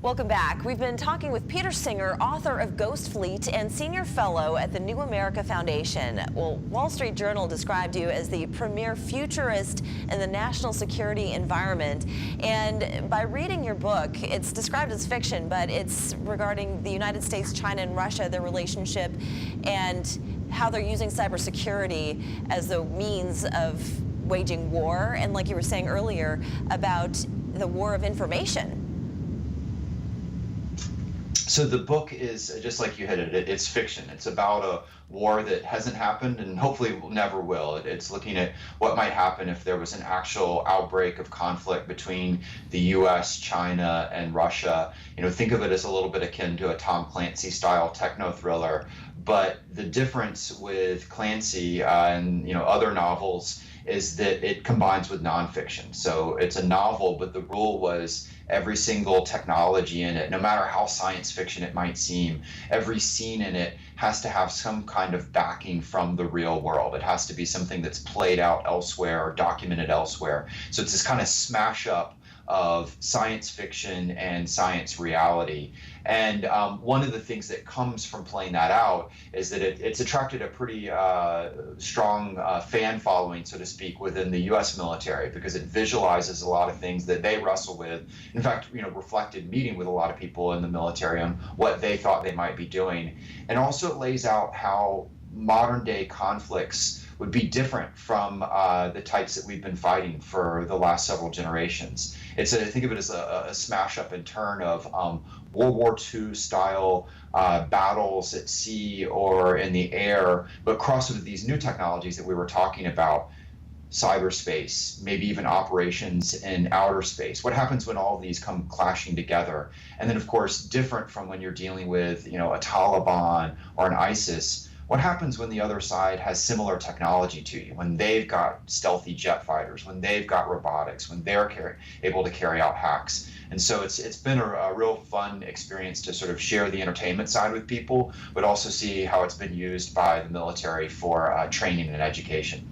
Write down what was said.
Welcome back. We've been talking with Peter Singer, author of Ghost Fleet and senior fellow at the New America Foundation. Well, Wall Street Journal described you as the premier futurist in the national security environment. And by reading your book, it's described as fiction, but it's regarding the United States, China, and Russia, their relationship, and how they're using cybersecurity as a means of waging war. And like you were saying earlier about the war of information. So the book is just like you hit it. It's fiction. It's about a war that hasn't happened and hopefully never will. It's looking at what might happen if there was an actual outbreak of conflict between the U.S., China, and Russia. Think of it as a little bit akin to a Tom Clancy style techno thriller. But the difference with Clancy and other novels is that it combines with nonfiction. So it's a novel, but the rule was every single technology in it, no matter how science fiction it might seem, every scene in it has to have some kind of backing from the real world. It has to be something that's played out elsewhere or documented elsewhere. So it's this kind of smash up of science fiction and science reality. And one of the things that comes from playing that out is that it's attracted a pretty strong fan following, so to speak, within the U.S. military, because it visualizes a lot of things that they wrestle with. In fact, reflected meeting with a lot of people in the military on what they thought they might be doing. And also it lays out how modern day conflicts would be different from the types that we've been fighting for the last several generations. Think of it as a smash up and turn of World War II style battles at sea or in the air, but crossed with these new technologies that we were talking about, cyberspace, maybe even operations in outer space. What happens when all of these come clashing together? And then, of course, different from when you're dealing with a Taliban or an ISIS. What happens when the other side has similar technology to you, when they've got stealthy jet fighters, when they've got robotics, when they're able to carry out hacks? And so it's been a real fun experience to sort of share the entertainment side with people, but also see how it's been used by the military for training and education.